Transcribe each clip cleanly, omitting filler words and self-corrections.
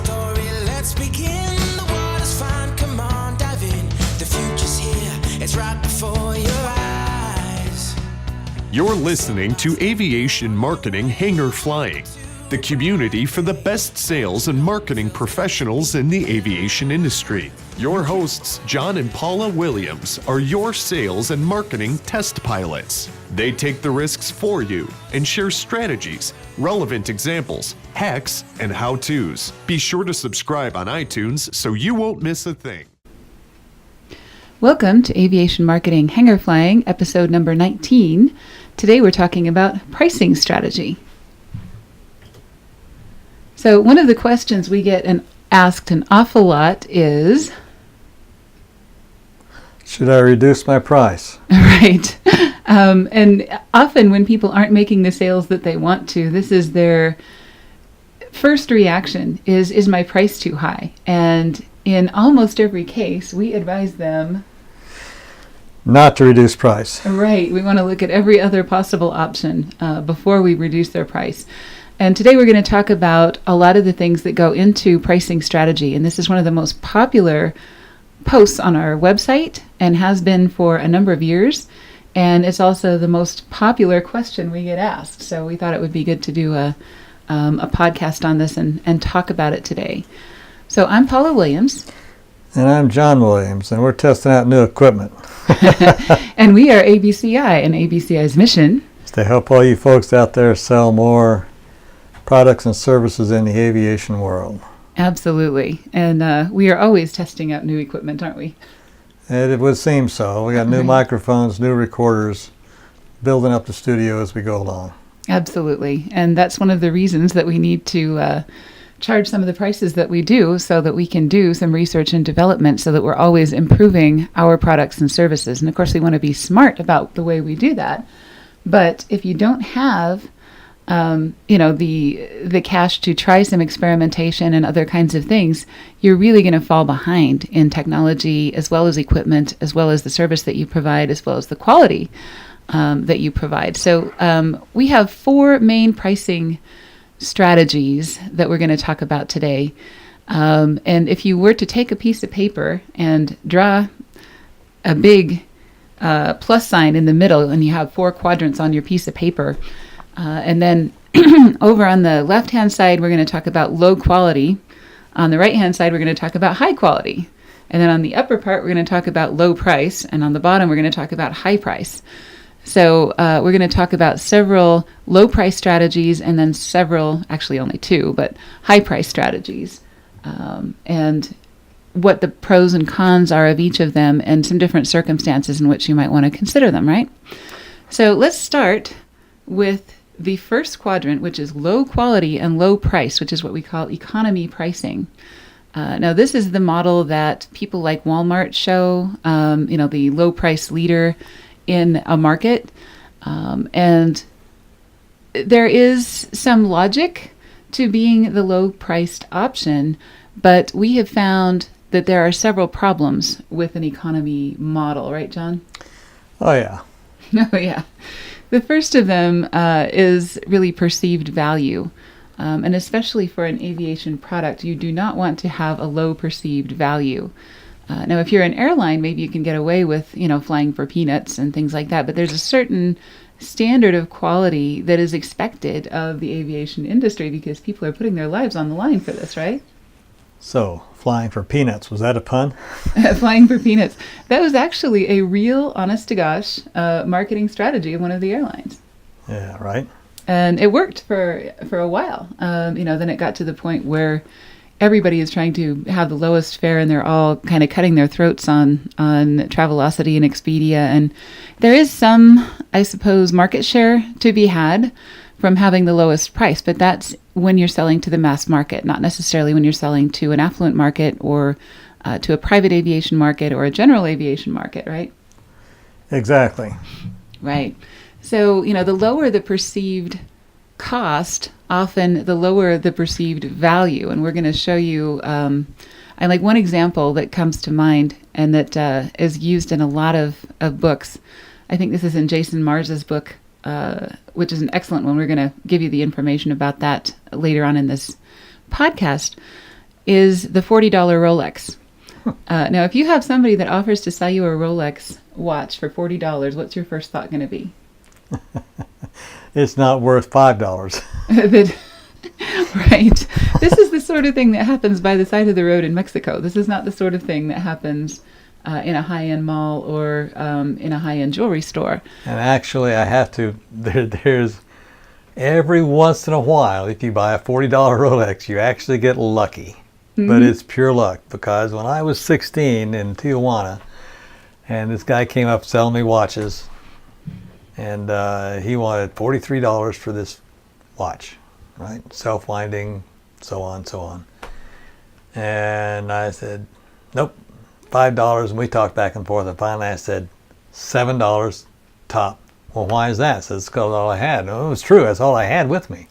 story, let's begin. The water's fine, come on, dive in. The future's here, it's right before your eyes. You're listening to Aviation Marketing Hangar Flying, the community for the best sales and marketing professionals in the aviation industry. Your hosts, John and Paula Williams, are your sales and marketing test pilots. They take the risks for you and share strategies, relevant examples, hacks, and how-tos. Be sure to subscribe on iTunes so you won't miss a thing. Welcome to Aviation Marketing Hangar Flying, episode number 19. Today we're talking about pricing strategy. So one of the questions we get asked an awful lot is, should I reduce my price? Right. And often when people aren't making the sales that they want to, this is their first reaction is my price too high? And in almost every case, we advise them not to reduce price. Right. We want to look at every other possible option before we reduce their price. And today we're going to talk about a lot of the things that go into pricing strategy. And this is one of the most popular posts on our website and has been for a number of years. And it's also the most popular question we get asked. So we thought it would be good to do a podcast on this and talk about it today. So I'm Paula Williams. And I'm John Williams, and we're testing out new equipment. And we are ABCI, and ABCI's mission is to help all you folks out there sell more products and services in the aviation world. Absolutely. And we are always testing out new equipment, aren't we? It would seem so. We got new microphones, new recorders, building up the studio as we go along. Absolutely. And that's one of the reasons that we need to charge some of the prices that we do so that we can do some research and development so that we're always improving our products and services. And of course, we want to be smart about the way we do that. But if you don't have the cash to try some experimentation and other kinds of things, you're really going to fall behind in technology as well as equipment, as well as the service that you provide, as well as the quality that you provide. So we have four main pricing strategies that we're going to talk about today. And if you were to take a piece of paper and draw a big plus sign in the middle, and you have four quadrants on your piece of paper, and then over on the left-hand side, we're going to talk about low quality. On the right-hand side, we're going to talk about high quality. And then on the upper part, we're going to talk about low price. And on the bottom, we're going to talk about high price. So we're going to talk about several low price strategies and then several, actually only two, but high price strategies. And what the pros and cons are of each of them and some different circumstances in which you might want to consider them, right? So let's start with the first quadrant, which is low quality and low price, which is what we call economy pricing. Now, this is the model that people like Walmart show, the low price leader in a market. And there is some logic to being the low priced option, but we have found that there are several problems with an economy model, right, John? Oh, yeah. Oh, yeah. The first of them is really perceived value. And especially for an aviation product, you do not want to have a low perceived value. Now, if you're an airline, maybe you can get away with, flying for peanuts and things like that. But there's a certain standard of quality that is expected of the aviation industry because people are putting their lives on the line for this, right? So, flying for peanuts, was that a pun? Flying for peanuts. That was actually a real, honest-to-gosh marketing strategy of one of the airlines. Yeah, right. And it worked for a while. Then it got to the point where everybody is trying to have the lowest fare, and they're all kind of cutting their throats on Travelocity and Expedia. And there is some, I suppose, market share to be had from having the lowest price, but that's when you're selling to the mass market, not necessarily when you're selling to an affluent market or to a private aviation market or a general aviation market, right? Exactly. Right. So, the lower the perceived cost, often the lower the perceived value. And we're going to show you, I like one example that comes to mind and that is used in a lot of books. I think this is in Jason Mars's book, which is an excellent one. We're going to give you the information about that later on in this podcast. is the $40 Rolex. Now, if you have somebody that offers to sell you a Rolex watch for $40, what's your first thought going to be? It's not worth $5. That- right. This is the sort of thing that happens by the side of the road in Mexico. This is not the sort of thing that happens in a high-end mall or in a high-end jewelry store. And actually, I have to, there's every once in a while, if you buy a $40 Rolex, you actually get lucky. But it's pure luck, because when I was 16 in Tijuana, and this guy came up selling me watches, and he wanted $43 for this watch, right? Self-winding, so on, so on. And I said, nope, $5, and we talked back and forth, and finally I said, $7 top. Well, why is that? So it's because all I had. No, it was true, that's all I had with me.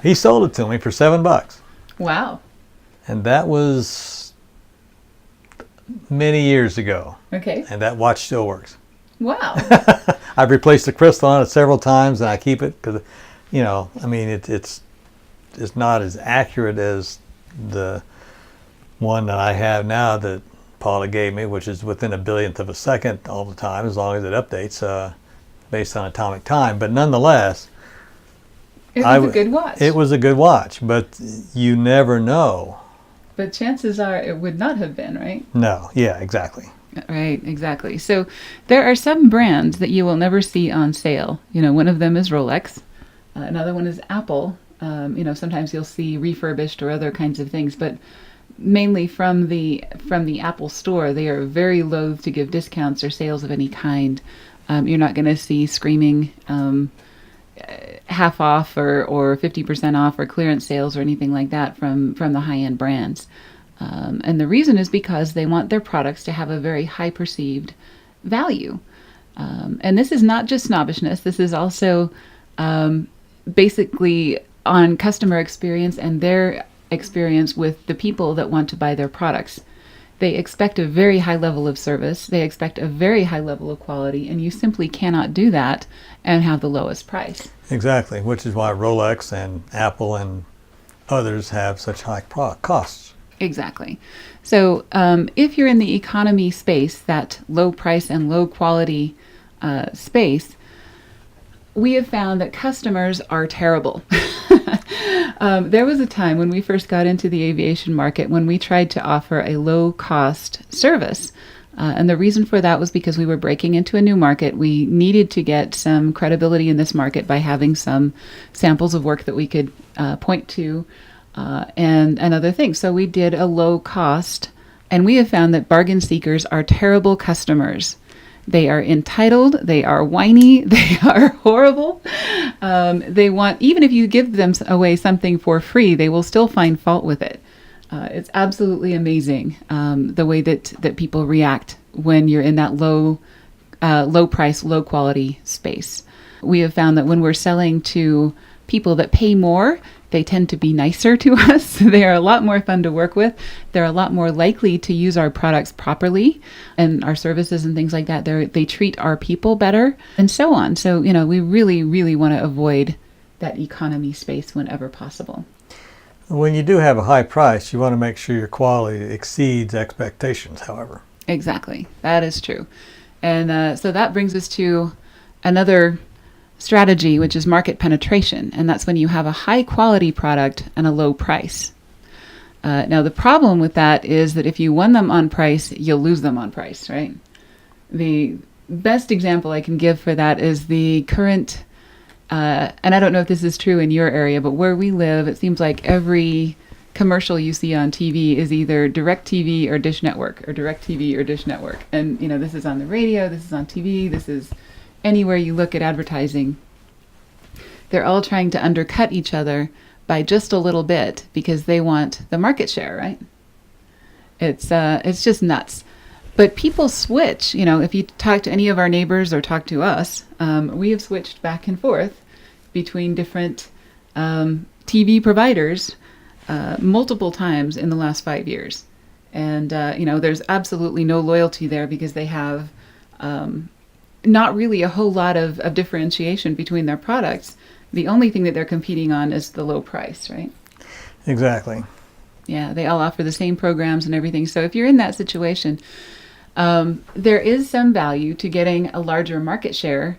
He sold it to me for $7. Wow. And that was many years ago. Okay. And that watch still works. Wow. I've replaced the crystal on it several times, and I keep it because, I mean, it's not as accurate as the one that I have now that Paula gave me, which is within a billionth of a second all the time, as long as it updates based on atomic time. But nonetheless, It was a good watch. It was a good watch, but you never know. But chances are it would not have been, right? No, yeah, exactly. Right, exactly. So there are some brands that you will never see on sale. One of them is Rolex. Another one is Apple. Sometimes you'll see refurbished or other kinds of things, but mainly from the Apple store, they are very loath to give discounts or sales of any kind. You're not going to see screaming half off or 50% off or clearance sales or anything like that from the high-end brands. And the reason is because they want their products to have a very high perceived value. And this is not just snobbishness. This is also basically on customer experience and their experience with the people that want to buy their products. They expect a very high level of service. They expect a very high level of quality, and you simply cannot do that and have the lowest price. Exactly, which is why Rolex and Apple and others have such high costs. Exactly. So if you're in the economy space, that low price and low quality space, we have found that customers are terrible. There was a time when we first got into the aviation market when we tried to offer a low-cost service. And the reason for that was because we were breaking into a new market. We needed to get some credibility in this market by having some samples of work that we could point to and other things. So we did a low cost, and we have found that bargain seekers are terrible customers. They are entitled, they are whiny, they are horrible. They want, even if you give them away something for free, they will still find fault with it. It's absolutely amazing the way that people react when you're in that low price, low quality space. We have found that when we're selling to people that pay more, they tend to be nicer to us. They are a lot more fun to work with. They're a lot more likely to use our products properly and our services and things like that. They treat our people better and so on. So, we really, really want to avoid that economy space whenever possible. When you do have a high price, you want to make sure your quality exceeds expectations, however. Exactly. That is true. And so that brings us to another strategy, which is market penetration. And that's when you have a high quality product and a low price. Now, the problem with that is that if you won them on price, you'll lose them on price, right? The best example I can give for that is the current, and I don't know if this is true in your area, but where we live, it seems like every commercial you see on TV is either DirecTV or Dish Network, or DirecTV or Dish Network. And, this is on the radio, this is on TV, this is anywhere you look at advertising. They're all trying to undercut each other by just a little bit because they want the market share, right? It's just nuts. But people switch. If you talk to any of our neighbors or talk to us, we have switched back and forth between different TV providers multiple times in the last 5 years. And, there's absolutely no loyalty there because they have not really a whole lot of differentiation between their products. The only thing that they're competing on is the low price, right? Exactly. Yeah, they all offer the same programs and everything. So if you're in that situation, there is some value to getting a larger market share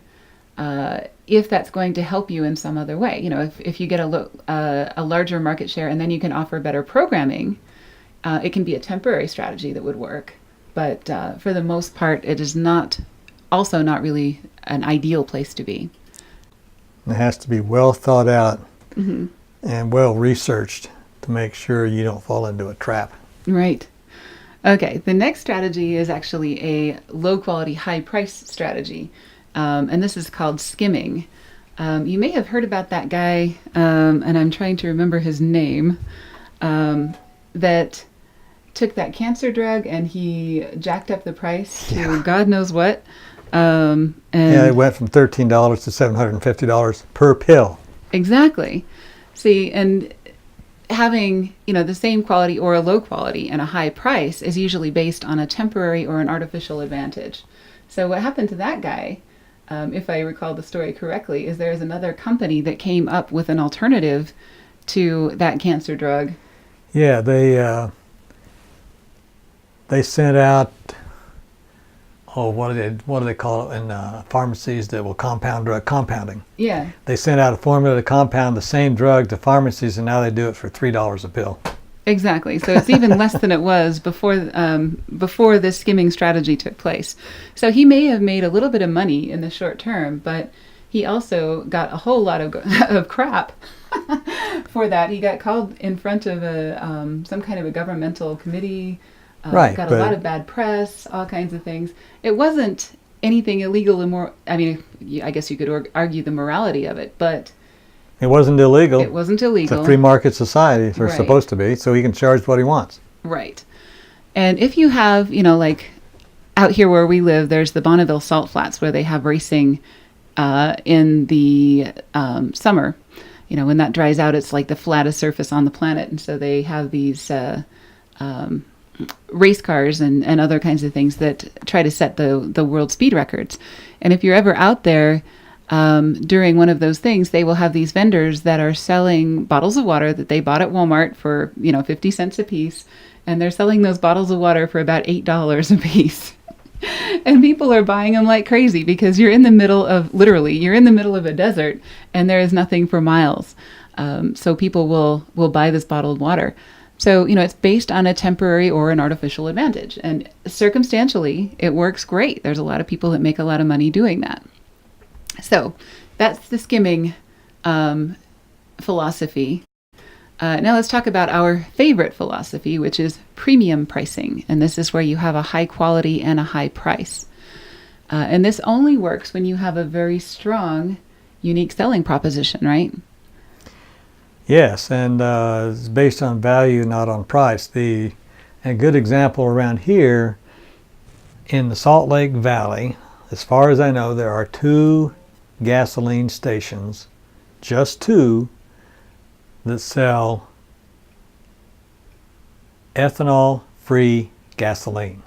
if that's going to help you in some other way. If you get a larger market share and then you can offer better programming, it can be a temporary strategy that would work. But for the most part, it is not really an ideal place to be. It has to be well thought out and well researched to make sure you don't fall into a trap. Right. Okay, the next strategy is actually a low quality, high price strategy. And this is called skimming. You may have heard about that guy, and I'm trying to remember his name, that took that cancer drug and he jacked up the price to God knows what. And it went from $13 to $750 per pill. Exactly. See, and having, the same quality or a low quality and a high price is usually based on a temporary or an artificial advantage. So what happened to that guy, if I recall the story correctly, is there's another company that came up with an alternative to that cancer drug. Yeah, they sent out, what do they call it in pharmacies that will compound drug compounding? Yeah. They sent out a formula to compound the same drug to pharmacies, and now they do it for $3 a pill. Exactly. So it's even less than it was before this skimming strategy took place. So he may have made a little bit of money in the short term, but he also got a whole lot of crap for that. He got called in front of some kind of a governmental committee. Got a lot of bad press, all kinds of things. It wasn't anything illegal I guess you could argue the morality of it, but it wasn't illegal. It wasn't illegal. It's a free market society. They're supposed to be, so he can charge what he wants. Right. And if you have, like out here where we live, there's the Bonneville Salt Flats where they have racing in the summer. When that dries out, it's like the flattest surface on the planet. And so they have these race cars and other kinds of things that try to set the world speed records. And if you're ever out there during one of those things, they will have these vendors that are selling bottles of water that they bought at Walmart for 50 cents a piece, and they're selling those bottles of water for about $8 a piece. And people are buying them like crazy because you're in the middle of a desert and there is nothing for miles. So people will buy this bottled water. So, it's based on a temporary or an artificial advantage. And circumstantially, it works great. There's a lot of people that make a lot of money doing that. So that's the skimming philosophy. Now let's talk about our favorite philosophy, which is premium pricing. And this is where you have a high quality and a high price. And this only works when you have a very strong, unique selling proposition, right? Yes, and it's based on value, not on price. A good example around here in the Salt Lake Valley, as far as I know, there are 2 gasoline stations, just 2, that sell ethanol-free gasoline,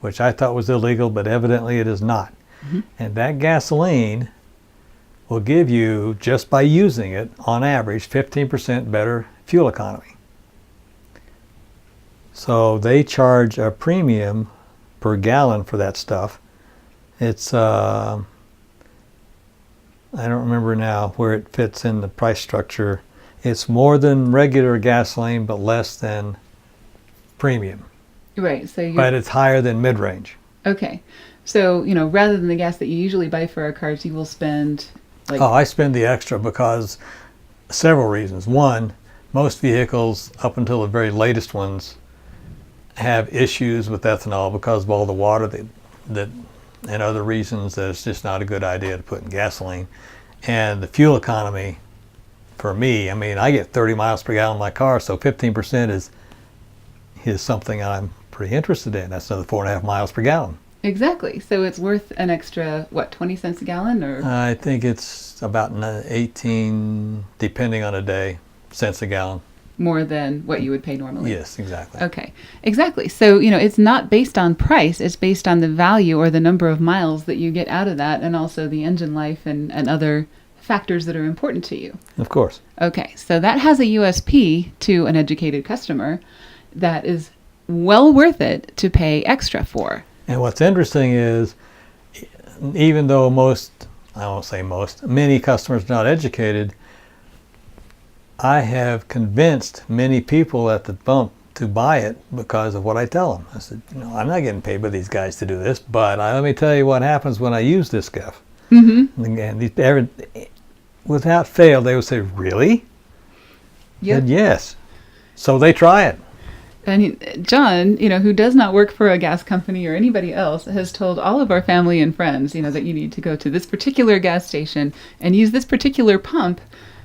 which I thought was illegal, but evidently it is not. Mm-hmm. And that gasoline will give you, just by using it, on average, 15% better fuel economy. So they charge a premium per gallon for that stuff. It's, I don't remember now where it fits in the price structure. It's more than regular gasoline, but less than premium. Right. But it's higher than mid-range. Okay. So, rather than the gas that you usually buy for our cars, you will spend I spend the extra because several reasons. One, most vehicles, up until the very latest ones, have issues with ethanol because of all the water that and other reasons that it's just not a good idea to put in gasoline. And the fuel economy, for me, I get 30 miles per gallon in my car, so 15% is something I'm pretty interested in. That's another 4.5 miles per gallon. Exactly. So it's worth an extra, 20 cents a gallon? Or I think it's about 18, depending on a day, cents a gallon. More than what you would pay normally? Yes, exactly. Okay. Exactly. So, it's not based on price. It's based on the value or the number of miles that you get out of that, and also the engine life and other factors that are important to you. Of course. Okay, so that has a USP to an educated customer that is well worth it to pay extra for. And what's interesting is, even though I won't say most, many customers are not educated, I have convinced many people at the bump to buy it because of what I tell them. I said, I'm not getting paid by these guys to do this, but let me tell you what happens when I use this stuff. Mm-hmm. And without fail, they would say, really? Yep. And yes. So they try it. And John, who does not work for a gas company or anybody else, has told all of our family and friends, that you need to go to this particular gas station and use this particular pump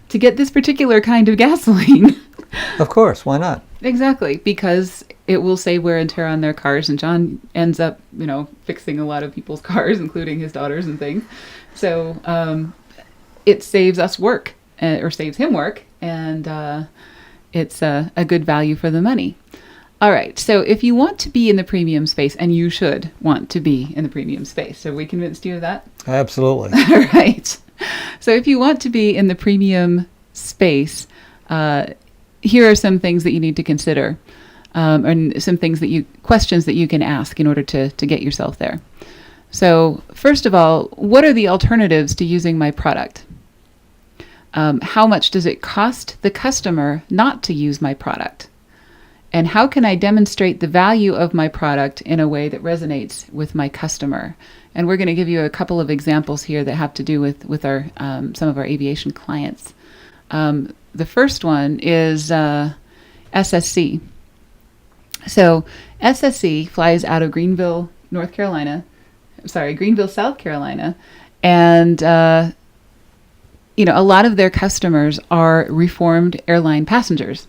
to get this particular kind of gasoline. Of course, why not? Exactly, because it will save wear and tear on their cars, and John ends up, fixing a lot of people's cars, including his daughters and things. So it saves us work, or saves him work, and it's a good value for the money. All right, so if you want to be in the premium space, and you should want to be in the premium space, have we convinced you of that? Absolutely. All right. So if you want to be in the premium space, here are some things that you need to consider, and some questions that you can ask in order to get yourself there. So first of all, what are the alternatives to using my product? How much does it cost the customer not to use my product? And how can I demonstrate the value of my product in a way that resonates with my customer? And we're going to give you a couple of examples here that have to do with our some of our aviation clients. The first one is SSC. So SSC flies out of Greenville, South Carolina, and a lot of their customers are reformed airline passengers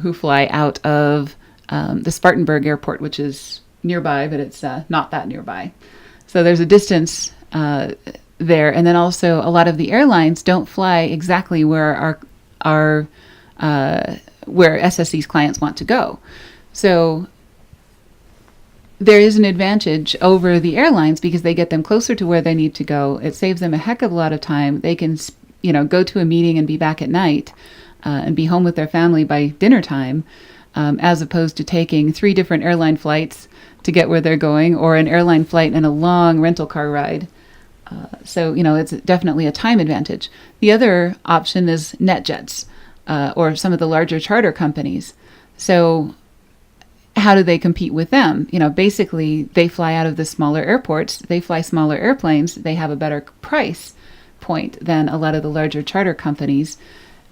who fly out of the Spartanburg Airport, which is nearby, but it's not that nearby. So there's a distance there, and then also a lot of the airlines don't fly exactly where our where SSC's clients want to go. So there is an advantage over the airlines because they get them closer to where they need to go. It saves them a heck of a lot of time. They can, go to a meeting and be back at night and be home with their family by dinner time, as opposed to taking 3 different airline flights to get where they're going, or an airline flight and a long rental car ride. So it's definitely a time advantage. The other option is NetJets, or some of the larger charter companies. So how do they compete with them? Basically they fly out of the smaller airports, they fly smaller airplanes, they have a better price point than a lot of the larger charter companies.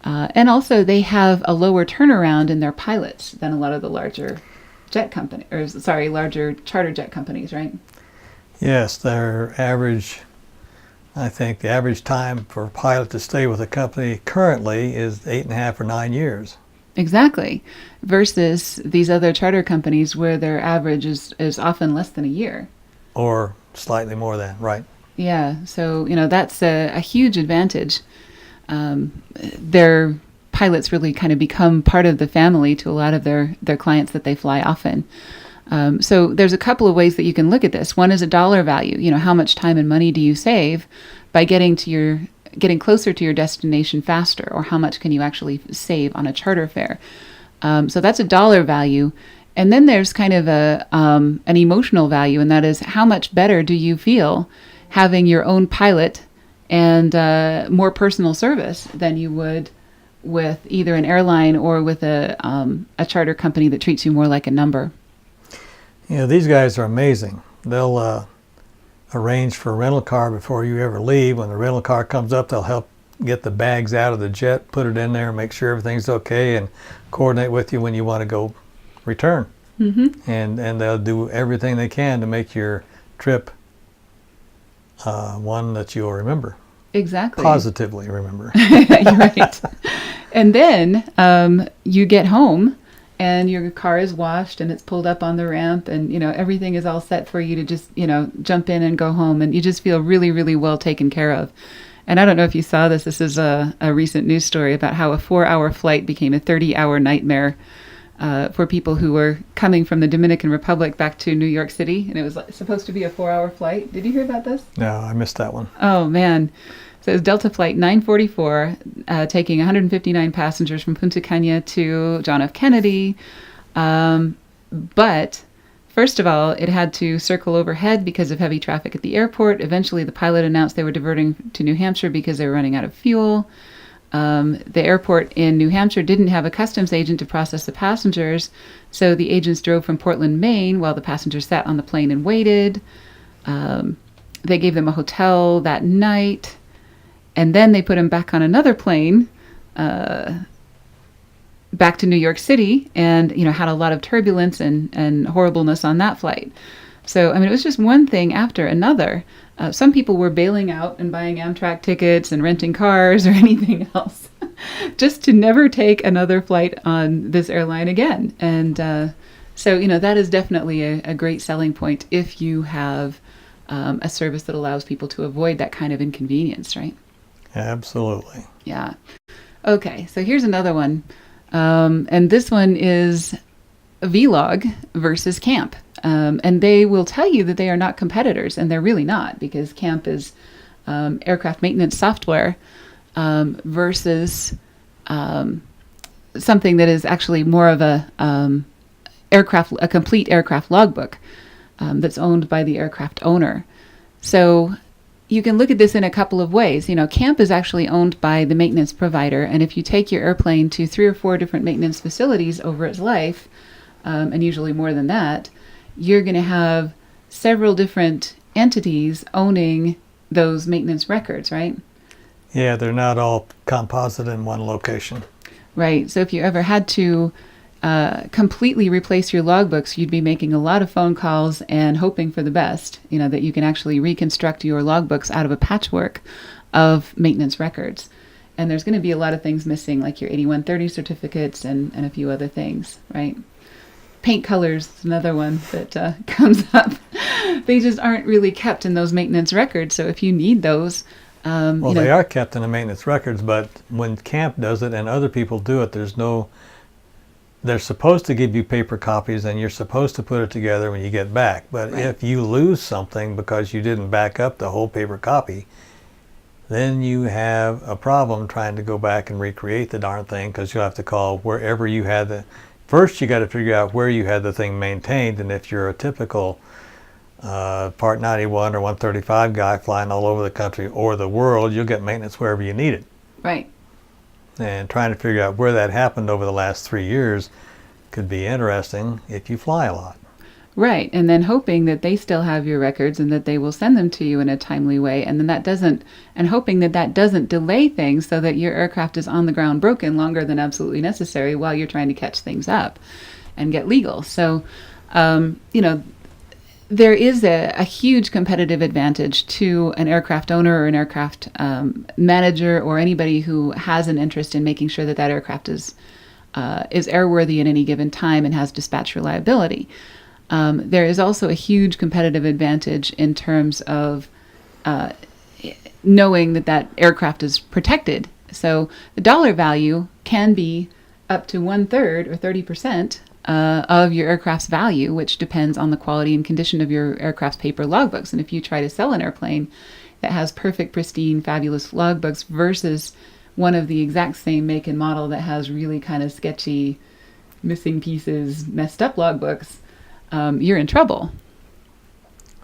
And also they have a lower turnaround in their pilots than a lot of the larger larger charter jet companies, right? Yes, I think the average time for a pilot to stay with a company currently is 8.5 or 9 years. Exactly. Versus these other charter companies where their average is often less than a year. Or slightly more than, right. Yeah. So, that's a huge advantage. Their pilots really kind of become part of the family to a lot of their clients that they fly often. So there's a couple of ways that you can look at this. One is a dollar value. How much time and money do you save by getting closer to your destination faster, or how much can you actually save on a charter fare? So that's a dollar value. And then there's kind of an emotional value, and that is how much better do you feel having your own pilot and more personal service than you would with either an airline or with a charter company that treats you more like a number. These guys are amazing. They'll arrange for a rental car before you ever leave. When the rental car comes up, they'll help get the bags out of the jet, put it in there, make sure everything's okay, and coordinate with you when you want to go return. Mm-hmm. And they'll do everything they can to make your trip one that you'll remember. Exactly. Positively remember. You're right. And then you get home and your car is washed and it's pulled up on the ramp, and everything is all set for you to just jump in and go home, and you just feel really, really well taken care of. And I don't know if you saw this. This is a recent news story about how a 4-hour flight became a 30-hour nightmare for people who were coming from the Dominican Republic back to New York City, and it was supposed to be a 4-hour flight. Did you hear about this? No, I missed that one. Oh man. So it was Delta Flight 944, taking 159 passengers from Punta Cana to John F. Kennedy. But first of all, it had to circle overhead because of heavy traffic at the airport. Eventually, the pilot announced they were diverting to New Hampshire because they were running out of fuel. The airport in New Hampshire didn't have a customs agent to process the passengers, so the agents drove from Portland, Maine, while the passengers sat on the plane and waited. They gave them a hotel that night, and then they put them back on another plane back to New York City, and had a lot of turbulence and horribleness on that flight. So it was just one thing after another. Some people were bailing out and buying Amtrak tickets and renting cars or anything else just to never take another flight on this airline again. And so that is definitely a great selling point if you have a service that allows people to avoid that kind of inconvenience, right? Absolutely. Yeah. Okay, so here's another one. And this one is Vlog versus Camp. And they will tell you that they are not competitors, and they're really not, because Camp is aircraft maintenance software versus something that is actually more of a complete aircraft logbook that's owned by the aircraft owner. So you can look at this in a couple of ways. Camp is actually owned by the maintenance provider, and if you take your airplane to 3 or 4 different maintenance facilities over its life, and usually more than that, you're going to have several different entities owning those maintenance records, right? Yeah, they're not all composite in one location. Right. So if you ever had to completely replace your logbooks, you'd be making a lot of phone calls and hoping for the best, that you can actually reconstruct your logbooks out of a patchwork of maintenance records. And there's going to be a lot of things missing, like your 8130 certificates and a few other things, right? Paint colors is another one that comes up. They just aren't really kept in those maintenance records. So if you need those, they are kept in the maintenance records, but when Camp does it and other people do it, they're supposed to give you paper copies, and you're supposed to put it together when you get back. But right. If you lose something because you didn't back up the whole paper copy, then you have a problem trying to go back and recreate the darn thing, because you'll have to call wherever you had the... First, you got to figure out where you had the thing maintained, and if you're a typical Part 91 or 135 guy flying all over the country or the world, you'll get maintenance wherever you need it. Right. And trying to figure out where that happened over the last 3 years could be interesting if you fly a lot. Right, and then hoping that they still have your records and that they will send them to you in a timely way, and then hoping that doesn't delay things so that your aircraft is on the ground broken longer than absolutely necessary while you're trying to catch things up and get legal. So, there is a huge competitive advantage to an aircraft owner or an aircraft manager or anybody who has an interest in making sure that aircraft is airworthy at any given time and has dispatch reliability. There is also a huge competitive advantage in terms of knowing that aircraft is protected. So the dollar value can be up to 1/3 or 30% of your aircraft's value, which depends on the quality and condition of your aircraft's paper logbooks. And if you try to sell an airplane that has perfect, pristine, fabulous logbooks versus one of the exact same make and model that has really kind of sketchy, missing pieces, messed up logbooks, you're in trouble.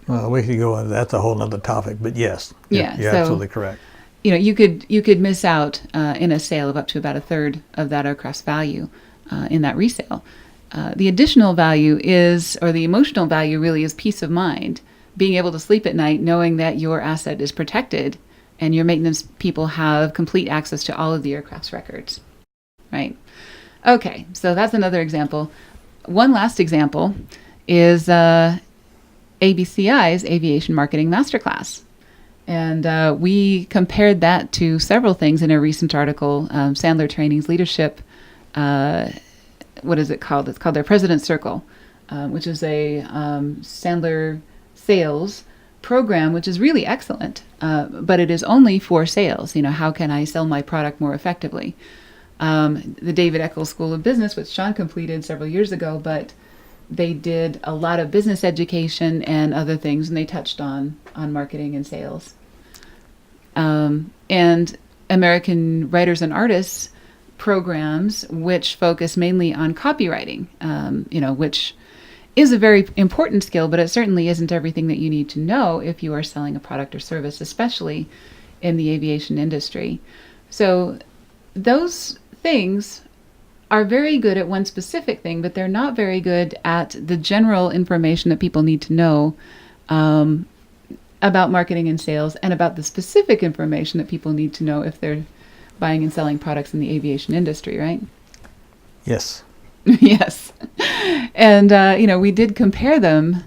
Well, we could go on. That's a whole nother topic, but yes, you're absolutely correct. You could miss out in a sale of up to about 1/3 of that aircraft's value in that resale. The additional value or the emotional value really is peace of mind, being able to sleep at night knowing that your asset is protected and your maintenance people have complete access to all of the aircraft's records, right? Okay, so that's another example. One last example is ABCI's Aviation Marketing Masterclass. And we compared that to several things in a recent article, Sandler Training's leadership. What is it called? It's called their President's Circle, which is a Sandler sales program, which is really excellent. But it is only for sales. How can I sell my product more effectively? The David Eccles School of Business, which Sean completed several years ago, but they did a lot of business education and other things, and they touched on marketing and sales. And and American Writers and Artists programs, which focus mainly on copywriting, which is a very important skill, but it certainly isn't everything that you need to know if you are selling a product or service, especially in the aviation industry. So those things are very good at one specific thing, but they're not very good at the general information that people need to know about marketing and sales, and about the specific information that people need to know if they're buying and selling products in the aviation industry, right? Yes. Yes. And, we did compare them,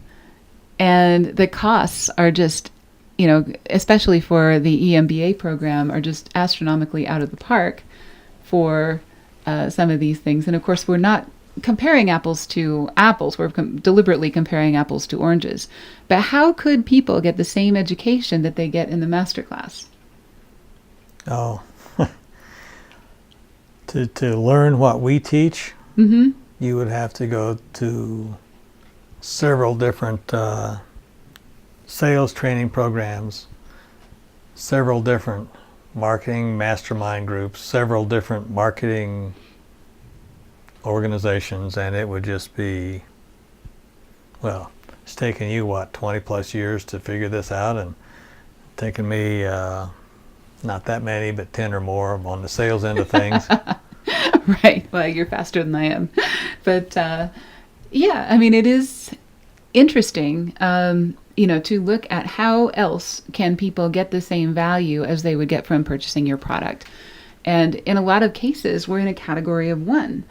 and the costs are just, especially for the EMBA program, are just astronomically out of the park for some of these things. And of course, we're not comparing apples to apples. We're deliberately comparing apples to oranges. But how could people get the same education that they get in the masterclass? Oh, to learn what we teach, you would have to go to several different sales training programs, several different marketing mastermind groups, several different marketing organizations, and it would just be, well, it's taken you, 20 plus years to figure this out, and taken me not that many, but 10 or more on the sales end of things. Right. Well, you're faster than I am. But it is interesting, to look at how else can people get the same value as they would get from purchasing your product. And in a lot of cases, we're in a category of one.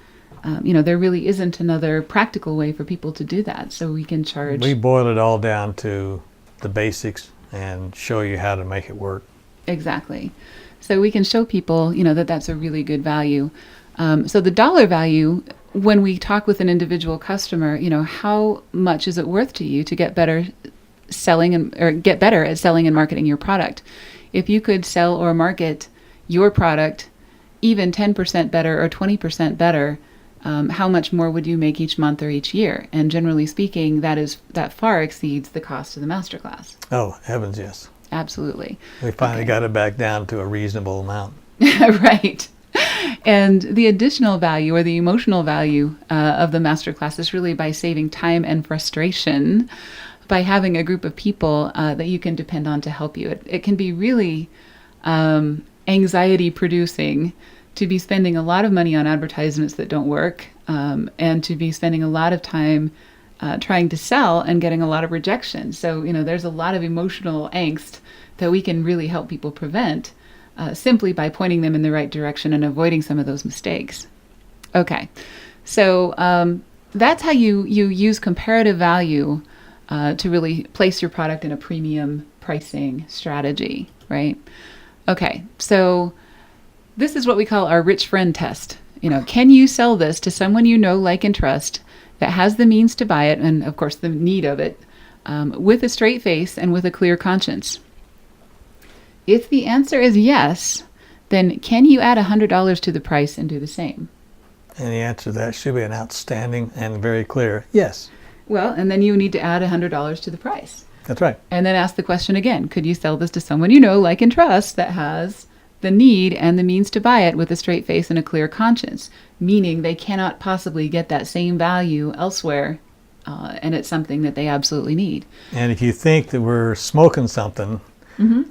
There really isn't another practical way for people to do that. So we can charge. We boil it all down to the basics and show you how to make it work. Exactly. So we can show people, that that's a really good value. So the dollar value, when we talk with an individual customer, how much is it worth to you to get better get better at selling and marketing your product? If you could sell or market your product even 10% better or 20% better, how much more would you make each month or each year? And generally speaking, that far exceeds the cost of the masterclass. Oh, heavens, yes. Absolutely. We finally got it back down to a reasonable amount. Right. And the additional value or the emotional value of the masterclass is really by saving time and frustration, by having a group of people that you can depend on to help you. It can be really anxiety producing to be spending a lot of money on advertisements that don't work, and to be spending a lot of time trying to sell and getting a lot of rejection. So, there's a lot of emotional angst that we can really help people prevent simply by pointing them in the right direction and avoiding some of those mistakes. Okay, so that's how you use comparative value to really place your product in a premium pricing strategy, right? Okay, so this is what we call our rich friend test. Can you sell this to someone you know, like, and trust that has the means to buy it, and of course the need of it, with a straight face and with a clear conscience? If the answer is yes, then can you add $100 to the price and do the same? And the answer to that should be an outstanding and very clear yes. Well, and then you need to add $100 to the price. That's right. And then ask the question again, could you sell this to someone you know, like, and trust that has the need and the means to buy it with a straight face and a clear conscience? Meaning they cannot possibly get that same value elsewhere, and it's something that they absolutely need. And if you think that we're smoking something,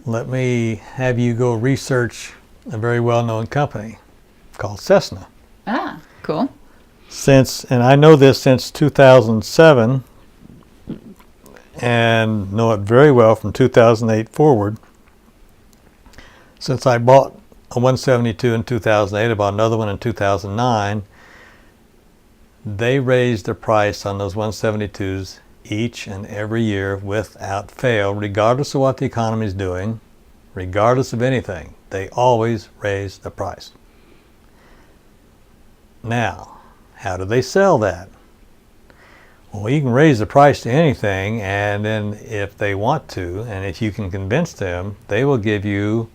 let me have you go research a very well-known company called Cessna. Ah, cool. And I know this since 2007, and know it very well from 2008 forward. Since I bought a 172 in 2008, I bought another one in 2009, they raised the price on those 172s each and every year without fail, regardless of what the economy is doing, regardless of anything. They always raise the price. Now, how do they sell that? Well, you can raise the price to anything, and then if they want to, and if you can convince them, they will give you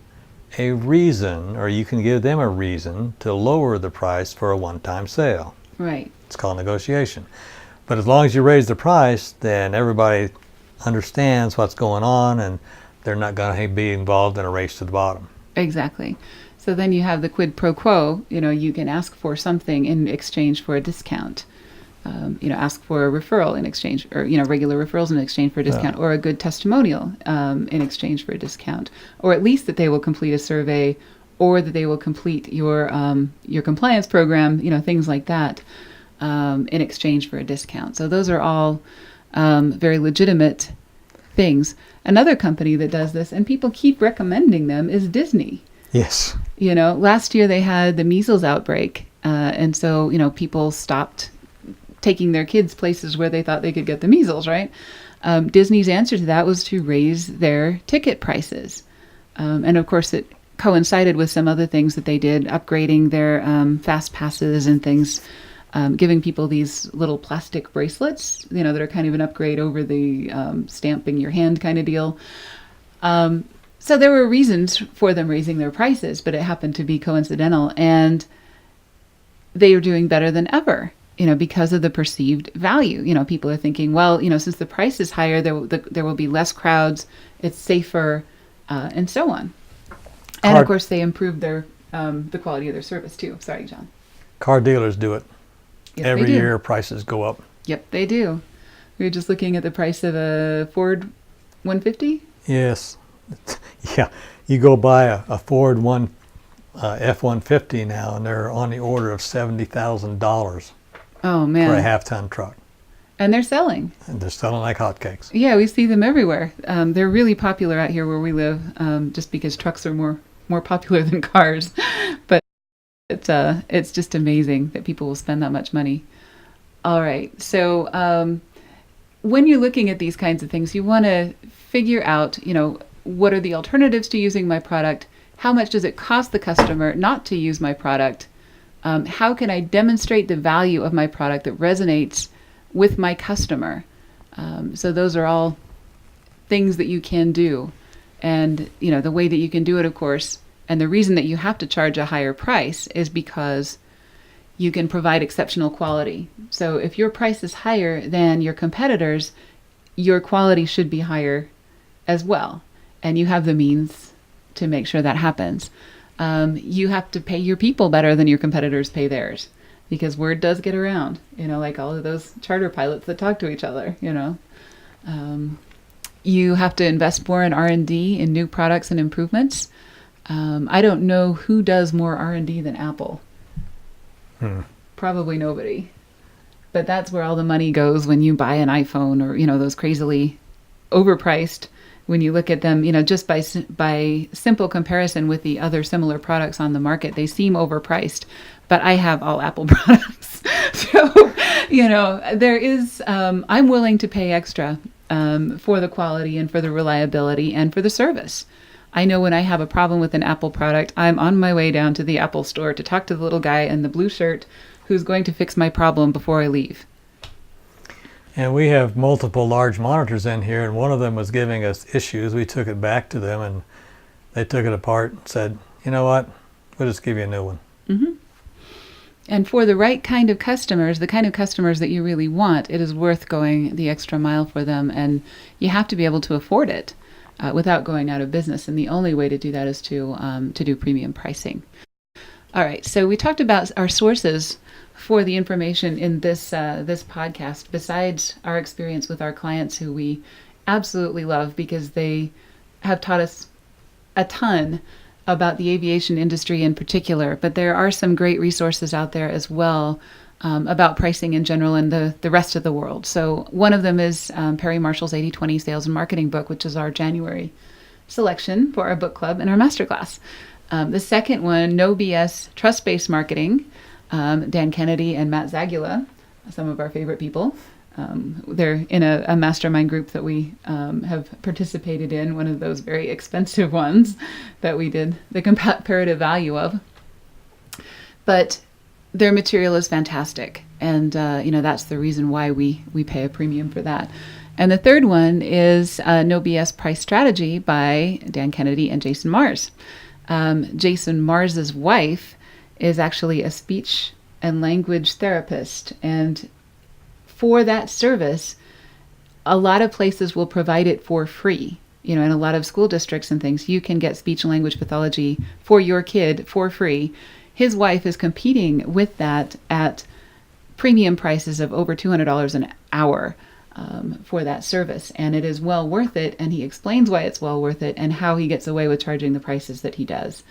a reason, or you can give them a reason to lower the price for a one-time sale. Right. It's called negotiation. But as long as you raise the price, then everybody understands what's going on, and they're not going to be involved in a race to the bottom. Exactly. So then you have the quid pro quo. You can ask for something in exchange for a discount. Ask for a referral in exchange, or regular referrals in exchange for a discount, or a good testimonial in exchange for a discount, or at least that they will complete a survey, or that they will complete your compliance program. Things like that in exchange for a discount. So those are all very legitimate things. Another company that does this, and people keep recommending them, is Disney. Yes. Last year they had the measles outbreak, and so people stopped taking their kids places where they thought they could get the measles, right? Disney's answer to that was to raise their ticket prices. And of course, it coincided with some other things that they did, upgrading their fast passes and things, giving people these little plastic bracelets, that are kind of an upgrade over the stamping your hand kind of deal. So there were reasons for them raising their prices, but it happened to be coincidental. And they are doing better than ever. Because of the perceived value. People are thinking, well, since the price is higher, there will be less crowds, it's safer, and so on. And of course, they improved their the quality of their service too. Sorry, John. Car dealers do it. Yes, Every year, prices go up. Yep, they do. We were just looking at the price of a Ford 150. Yes. Yeah. You go buy a Ford F-150 now, and they're on the order of $70,000. Oh, man. For a half-ton truck. And they're selling. And they're selling like hotcakes. Yeah, we see them everywhere. They're really popular out here where we live, just because trucks are more popular than cars. But it's just amazing that people will spend that much money. All right. So when you're looking at these kinds of things, you want to figure out, what are the alternatives to using my product? How much does it cost the customer not to use my product? How can I demonstrate the value of my product that resonates with my customer? So those are all things that you can do. And, the way that you can do it, of course, and the reason that you have to charge a higher price is because you can provide exceptional quality. So if your price is higher than your competitors, your quality should be higher as well. And you have the means to make sure that happens. You have to pay your people better than your competitors pay theirs, because word does get around, like all of those charter pilots that talk to each other, You have to invest more in R&D, in new products and improvements. I don't know who does more R&D than Apple. Probably nobody. But that's where all the money goes when you buy an iPhone or, those crazily overpriced. When you look at them, just by simple comparison with the other similar products on the market, they seem overpriced. But I have all Apple products. So, there is, I'm willing to pay extra for the quality and for the reliability and for the service. I know when I have a problem with an Apple product, I'm on my way down to the Apple store to talk to the little guy in the blue shirt who's going to fix my problem before I leave. And we have multiple large monitors in here, and one of them was giving us issues. We took it back to them, and they took it apart and said, you know what, we'll just give you a new one. Mm-hmm. And for the right kind of customers, the kind of customers that you really want, it is worth going the extra mile for them, and you have to be able to afford it without going out of business. And the only way to do that is to do premium pricing. All right, so we talked about our sources for the information in this podcast, besides our experience with our clients who we absolutely love because they have taught us a ton about the aviation industry in particular. But there are some great resources out there as well about pricing in general and the rest of the world. So one of them is Perry Marshall's 80/20 Sales and Marketing book, which is our January selection for our book club and our masterclass. The second one, No BS Trust-Based Marketing, Dan Kennedy and Matt Zagula, some of our favorite people. They're in a mastermind group that we have participated in, one of those very expensive ones that we did the comparative value of. But their material is fantastic, and that's the reason why we pay a premium for that. And the third one is No BS Price Strategy by Dan Kennedy and Jason Mars. Jason Mars's wife is actually a speech and language therapist, and for that service, a lot of places will provide it for free. in a lot of school districts and things, you can get speech and language pathology for your kid for free. His wife is competing with that at premium prices of over $200 an hour for that service. And it is well worth it. And he explains why it's well worth it and how he gets away with charging the prices that he does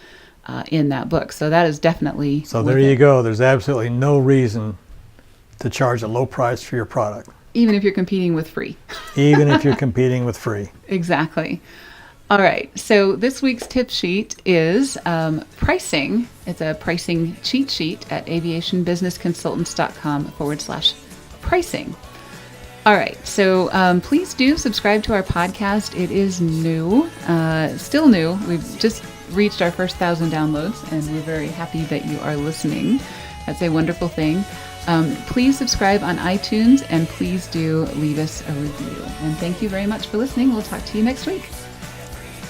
in that book. So that is definitely So there you go. There's absolutely no reason to charge a low price for your product. Even if you're competing with free. Even if you're competing with free. Exactly. All right. So this week's tip sheet is pricing. It's a pricing cheat sheet at aviationbusinessconsultants.com/pricing. All right. So please do subscribe to our podcast. It is new, still new. We've just reached our first 1,000 downloads, and we're very happy that you are listening. That's a wonderful thing. Please subscribe on iTunes, and please do leave us a review. And thank you very much for listening. We'll talk to you next week.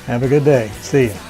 Have a good day. See you.